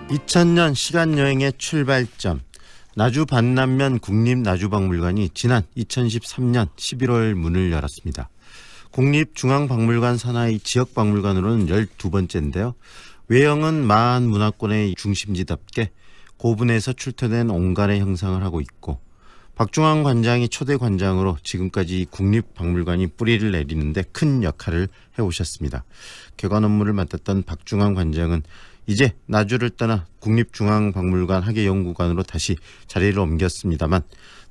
2000년 시간여행의 출발점, 나주 반남면 국립나주박물관이 지난 2013년 11월 문을 열었습니다. 국립중앙박물관 산하의 지역박물관으로는 12번째인데요. 외형은 마한 문화권의 중심지답게 고분에서 출토된 온간의 형상을 하고 있고, 박중환 관장이 초대 관장으로 지금까지 국립박물관이 뿌리를 내리는데 큰 역할을 해오셨습니다. 개관 업무를 맡았던 박중환 관장은 이제 나주를 떠나 국립중앙박물관 학예연구관으로 다시 자리를 옮겼습니다만,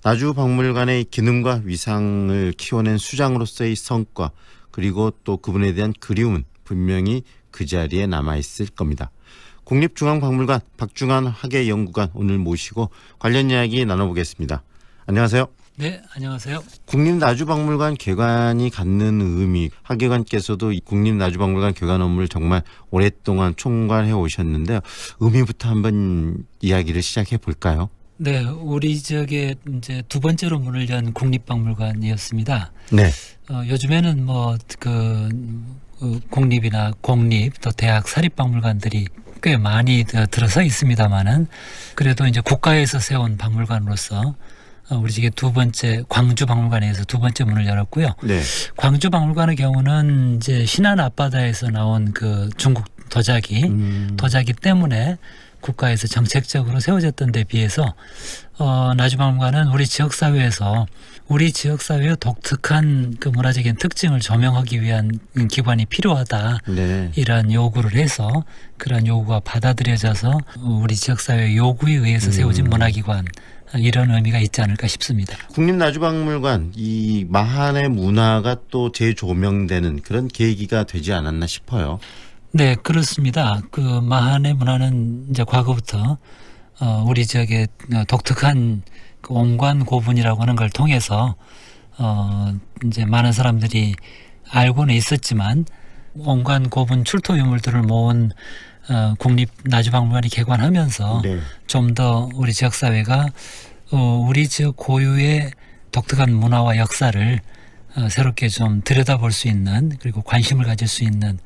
나주박물관의 기능과 위상을 키워낸 수장으로서의 성과, 그리고 또 그분에 대한 그리움은 분명히 그 자리에 남아있을 겁니다. 국립중앙박물관 박중환 학예연구관 오늘 모시고 관련 이야기 나눠보겠습니다. 안녕하세요. 네, 안녕하세요. 국립나주박물관 개관이 갖는 의미, 학예관께서도 이 국립나주박물관 개관 업무를 정말 오랫동안 총괄해 오셨는데요. 의미부터 한번 이야기를 시작해 볼까요? 네, 우리 지역에 이제 두 번째로 문을 연 국립박물관이었습니다. 네. 요즘에는 공립이나 공립 또 대학 사립박물관들이 꽤 많이 들어서 있습니다만은, 그래도 이제 국가에서 세운 박물관으로서 우리 지역에 두 번째 광주박물관에서 두 번째 문을 열었고요. 네. 광주박물관의 경우는 이제 신안 앞바다에서 나온 그 중국 도자기 때문에 국가에서 정책적으로 세워졌던 데 비해서 나주박물관은 우리 지역사회에서 우리 지역사회의 독특한 그 문화적인 특징을 조명하기 위한 기관이 필요하다. 네. 이러한 요구를 해서 그런 요구가 받아들여져서 우리 지역사회의 요구에 의해서 세워진 문화기관, 이런 의미가 있지 않을까 싶습니다. 국립나주박물관, 이 마한의 문화가 또 재조명되는 그런 계기가 되지 않았나 싶어요. 네, 그렇습니다. 그 마한의 문화는 이제 과거부터 우리 지역의 독특한 그 온관 고분이라고 하는 걸 통해서 이제 많은 사람들이 알고는 있었지만, 온관 고분 출토 유물들을 모은 국립나주박물관이 개관하면서 네. 좀 더 우리 지역사회가 우리 지역 고유의 독특한 문화와 역사를 새롭게 좀 들여다볼 수 있는, 그리고 관심을 가질 수 있는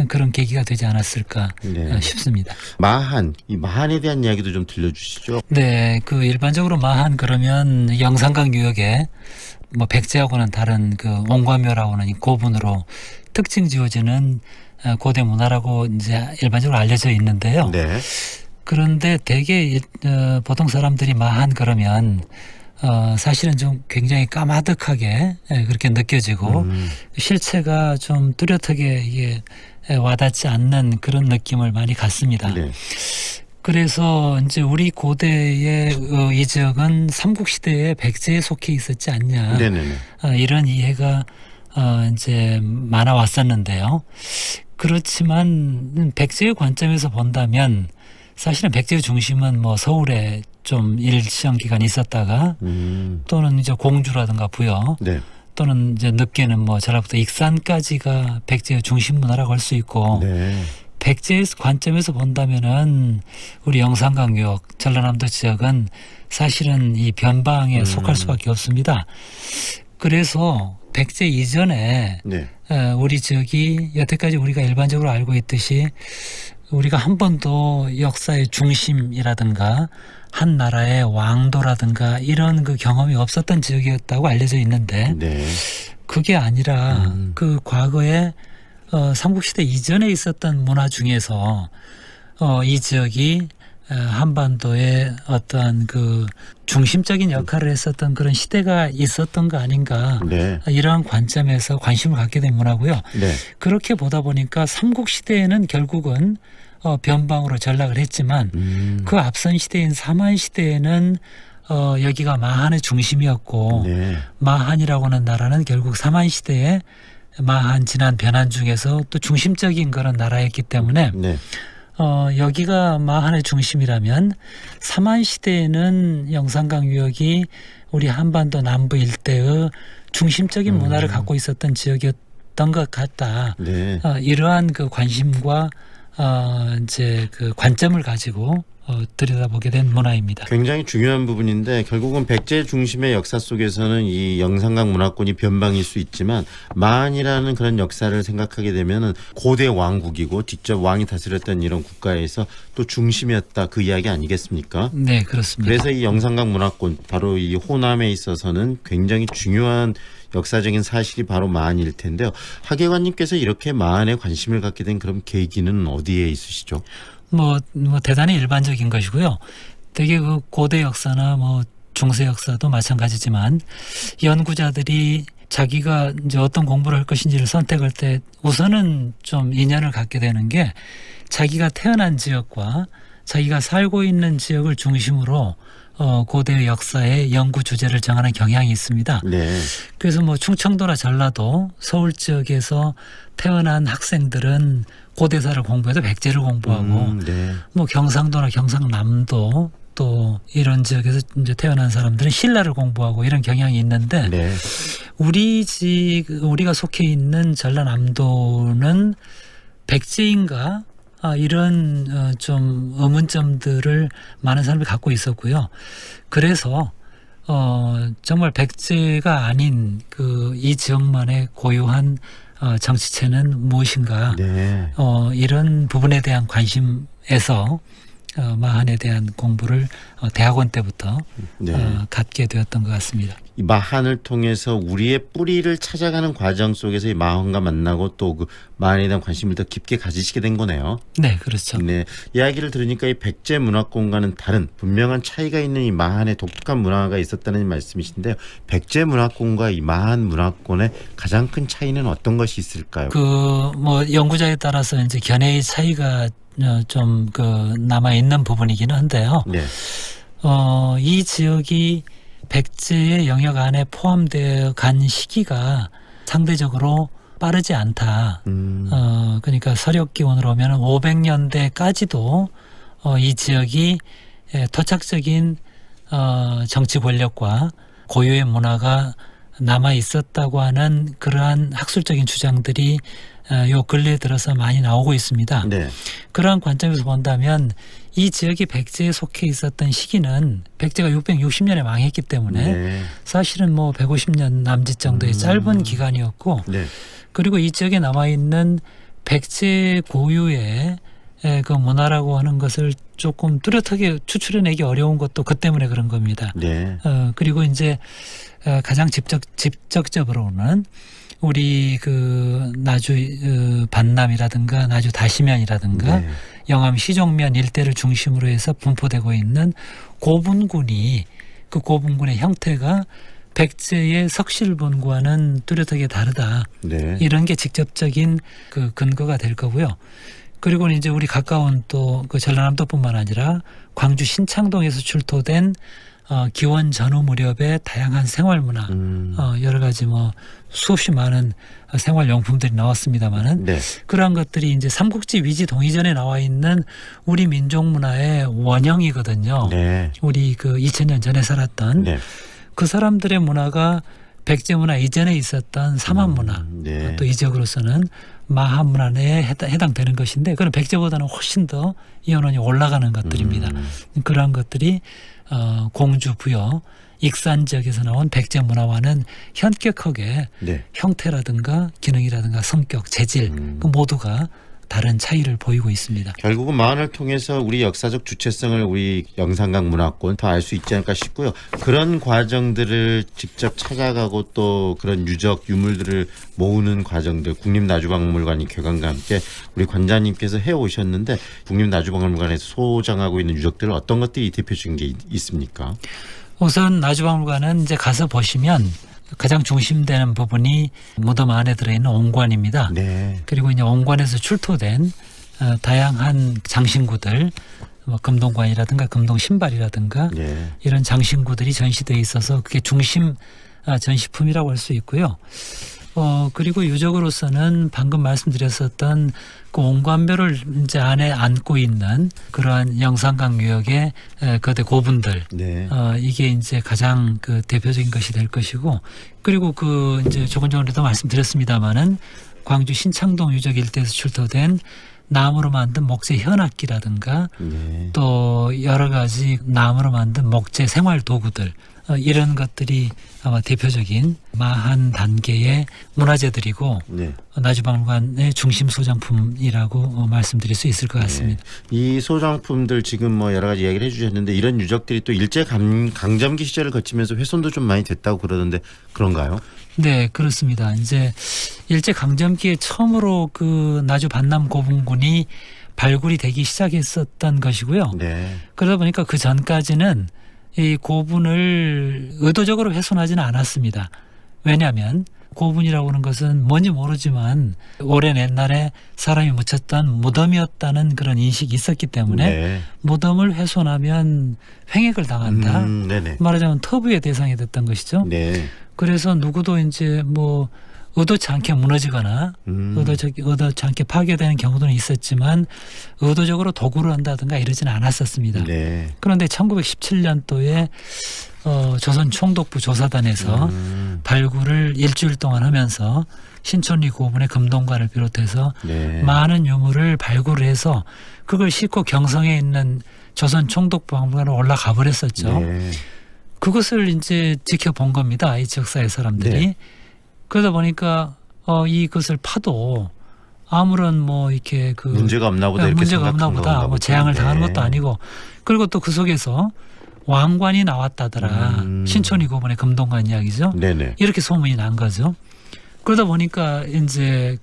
그런 계기가 되지 않았을까 네. 싶습니다. 마한, 이 마한에 대한 이야기도 좀 들려주시죠. 네, 그 일반적으로 마한 그러면 영산강 유역에 뭐 백제하고는 다른 그 온과묘라고는 이 고분으로 특징 지어지는 고대 문화라고 이제 일반적으로 알려져 있는데요. 네. 그런데 대개 보통 사람들이 마한 그러면 사실은 좀 굉장히 까마득하게 그렇게 느껴지고 실체가 좀 뚜렷하게 이게 와닿지 않는 그런 느낌을 많이 갖습니다. 네. 그래서 이제 우리 고대의 이 지역은 삼국시대에 백제에 속해 있었지 않냐. 네네네. 이런 이해가 이제 많아 왔었는데요. 그렇지만 백제의 관점에서 본다면 사실은 백제의 중심은 뭐 서울에 좀 일시형 기간이 있었다가 또는 이제 공주라든가 부여, 네. 또는 이제 늦게는 뭐 전라북도 익산까지가 백제의 중심 문화라고 할 수 있고, 네. 백제의 관점에서 본다면은 우리 영산강 유역, 전라남도 지역은 사실은 이 변방에 속할 수밖에 없습니다. 그래서 백제 이전에 네. 우리 지역이 여태까지 우리가 일반적으로 알고 있듯이 우리가 한 번도 역사의 중심이라든가 한 나라의 왕도라든가 이런 그 경험이 없었던 지역이었다고 알려져 있는데, 네. 그게 아니라 그 과거에 삼국시대 이전에 있었던 문화 중에서 이 지역이 한반도의 어떠한 그 중심적인 역할을 했었던 그런 시대가 있었던 거 아닌가. 네. 이러한 관점에서 관심을 갖게 된 문화고요. 네. 그렇게 보다 보니까 삼국시대에는 결국은 변방으로 전락을 했지만 그 앞선 시대인 삼한시대에는 여기가 마한의 중심이었고, 네. 마한이라고 하는 나라는 결국 삼한시대에 마한 진안 변한 중에서 또 중심적인 그런 나라였기 때문에 네. 여기가 마한의 중심이라면 삼한시대에는 영산강 유역이 우리 한반도 남부 일대의 중심적인 문화를 갖고 있었던 지역이었던 것 같다. 네. 이러한 그 관심과 이제 그 관점을 가지고 들여다보게 된 문화입니다. 굉장히 중요한 부분인데 결국은 백제 중심의 역사 속에서는 이 영산강 문화권이 변방일 수 있지만 마한이라는 그런 역사를 생각하게 되면은 고대 왕국이고 직접 왕이 다스렸던 이런 국가에서 또 중심이었다 그 이야기 아니겠습니까? 네, 그렇습니다. 그래서 이 영산강 문화권 바로 이 호남에 있어서는 굉장히 중요한 역사적인 사실이 바로 마한일 텐데요. 하계관님께서 이렇게 마한에 관심을 갖게 된 그런 계기는 어디에 있으시죠? 뭐 대단히 일반적인 것이고요. 되게 그 고대 역사나 뭐 중세 역사도 마찬가지지만 연구자들이 자기가 이제 어떤 공부를 할 것인지를 선택할 때 우선은 좀 인연을 갖게 되는 게 자기가 태어난 지역과 자기가 살고 있는 지역을 중심으로 고대 역사의 연구 주제를 정하는 경향이 있습니다. 네. 그래서 뭐 충청도나 전라도, 서울 지역에서 태어난 학생들은 고대사를 공부해도 백제를 공부하고 네. 뭐 경상도나 경상남도 또 이런 지역에서 이제 태어난 사람들은 신라를 공부하고 이런 경향이 있는데 네. 우리가 속해 있는 전라남도는 백제인가 이런 좀 의문점들을 많은 사람이 갖고 있었고요. 그래서 정말 백제가 아닌 이 지역만의 고유한 정치체는 무엇인가 네. 이런 부분에 대한 관심에서 마한에 대한 공부를 대학원 때부터 네. 갖게 되었던 것 같습니다. 이 마한을 통해서 우리의 뿌리를 찾아가는 과정 속에서 이 마한과 만나고 또 그 마한에 대한 관심을 더 깊게 가지시게 된 거네요. 네, 그렇죠. 네, 이야기를 들으니까 이 백제 문화권과는 다른 분명한 차이가 있는 이 마한의 독특한 문화가 있었다는 말씀이신데요. 백제 문화권과 이 마한 문화권의 가장 큰 차이는 어떤 것이 있을까요? 뭐 연구자에 따라서 이제 견해의 차이가 좀 남아 있는 부분이기는 한데요. 네. 이 지역이 백제의 영역 안에 포함되어 간 시기가 상대적으로 빠르지 않다. 그러니까 서력 기원으로 보면 500년대까지도 이 지역이 토착적인 정치 권력과 고유의 문화가 남아 있었다고 하는 그러한 학술적인 주장들이 요 근래에 들어서 많이 나오고 있습니다. 네. 그러한 관점에서 본다면 이 지역이 백제에 속해 있었던 시기는 백제가 660년에 망했기 때문에 네. 사실은 뭐 150년 남짓 정도의 짧은 기간이었고 네. 그리고 이 지역에 남아있는 백제 고유의 그 문화라고 하는 것을 조금 뚜렷하게 추출해내기 어려운 것도 그 때문에 그런 겁니다. 네. 그리고 이제 가장 직접적으로는 우리 나주 반남이라든가 나주 다시면이라든가 네. 영암 시종면 일대를 중심으로 해서 분포되고 있는 고분군이 그 고분군의 형태가 백제의 석실분과는 뚜렷하게 다르다. 네. 이런 게 직접적인 근거가 될 거고요. 그리고 이제 우리 가까운 또 전라남도뿐만 아니라 광주 신창동에서 출토된 기원 전후 무렵의 다양한 생활 문화, 여러 가지 뭐 수없이 많은 생활용품들이 나왔습니다만은 네. 그러한 것들이 이제 삼국지 위지 동의전에 나와 있는 우리 민족 문화의 원형이거든요. 네. 우리 2000년 전에 살았던 네. 그 사람들의 문화가 백제 문화 이전에 있었던 삼한 문화, 네. 또 이 지역으로서는 마한 문화 내에 해당되는 것인데 그건 백제보다는 훨씬 더 이원원이 올라가는 것들입니다. 그러한 것들이 공주, 부여, 익산 지역에서 나온 백제 문화와는 현격하게 네. 형태라든가 기능이라든가 성격, 재질 그 모두가 다른 차이를 보이고 있습니다. 결국은 마한을 통해서 우리 역사적 주체성을 우리 영산강 문화권 더 알 수 있지 않을까 싶고요. 그런 과정들을 직접 찾아가고 또 그런 유적 유물들을 모으는 과정들 국립나주박물관이 개관과 함께 우리 관장님께서 해오셨는데 국립나주박물관에서 소장하고 있는 유적들 어떤 것들이 대표적인 게 있습니까? 우선 나주박물관은 이제 가서 보시면 가장 중심되는 부분이 무덤 안에 들어있는 옹관입니다. 네. 그리고 이제 옹관에서 출토된 다양한 장신구들, 뭐 금동관이라든가 금동 신발이라든가 네. 이런 장신구들이 전시되어 있어서 그게 중심 전시품이라고 할 수 있고요. 그리고 유적으로서는 방금 말씀드렸었던 그 옹관별을 이제 안에 안고 있는 그러한 영산강 유역의 거대 고분들, 네. 이게 이제 가장 대표적인 것이 될 것이고, 그리고 이제 조금 전에도 말씀드렸습니다마는 광주 신창동 유적 일대에서 출토된 나무로 만든 목재 현악기라든가 네. 또 여러 가지 나무로 만든 목재 생활 도구들 이런 것들이 아마 대표적인 마한 단계의 문화재들이고 네. 나주박물관의 중심 소장품이라고 말씀드릴 수 있을 것 같습니다. 이 소장품들 지금 뭐 여러 가지 이야기를 해주셨는데 이런 유적들이 또 일제 강점기 시절을 거치면서 훼손도 좀 많이 됐다고 그러던데 그런가요? 네, 그렇습니다. 이제 일제 강점기에 처음으로 그 나주 반남 고분군이 발굴이 되기 시작했었던 것이고요. 네. 그러다 보니까 그 전까지는 이 고분을 의도적으로 훼손하지는 않았습니다. 왜냐하면 고분이라고 하는 것은 뭔지 모르지만 오랜 옛날에 사람이 묻혔던 무덤이었다는 그런 인식이 있었기 때문에 네. 무덤을 훼손하면 횡액을 당한다. 네네. 말하자면 터부의 대상이 됐던 것이죠. 네. 그래서 누구도 이제 뭐 의도치 않게 무너지거나 의도치 않게 파괴되는 경우도 있었지만 의도적으로 도구를 한다든가 이러지는 않았었습니다. 네. 그런데 1917년도에 조선 총독부 조사단에서 발굴을 일주일 동안 하면서 신촌리 고분의 금동관을 비롯해서 네. 많은 유물을 발굴을 해서 그걸 싣고 경성에 있는 조선 총독부 박물관에 올라가 버렸었죠. 네. 그것을 이제 지켜본 겁니다. 이 지역사회 사람들이. 네. 그러다 보니까 이것을 파도 아무런 뭐 이렇게 그 문제가 없나 보다 이렇게 문제가 없나 생각한 보다 건가 뭐 보죠. 재앙을 당하는 네. 것도 아니고 그리고 또 그 속에서 왕관이 나왔다더라. 신촌이 고분의 금동관 이야기죠. 네네. 이렇게 소문이 난 거죠. 그러다 보니까 이제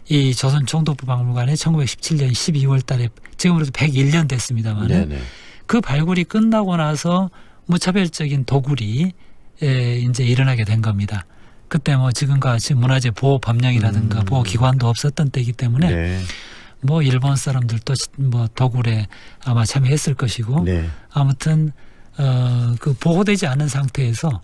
이 조선 총독부 박물관에 1917년 12월 달에 지금으로서 101년 됐습니다만 네네. 그 발굴이 끝나고 나서 무차별적인 도굴이 이제 일어나게 된 겁니다. 그때 뭐 지금과 같이 문화재 보호 법령이라든가 보호 기관도 없었던 때이기 때문에 네. 뭐 일본 사람들도 뭐 도굴에 아마 참여했을 것이고 네. 아무튼 그 보호되지 않은 상태에서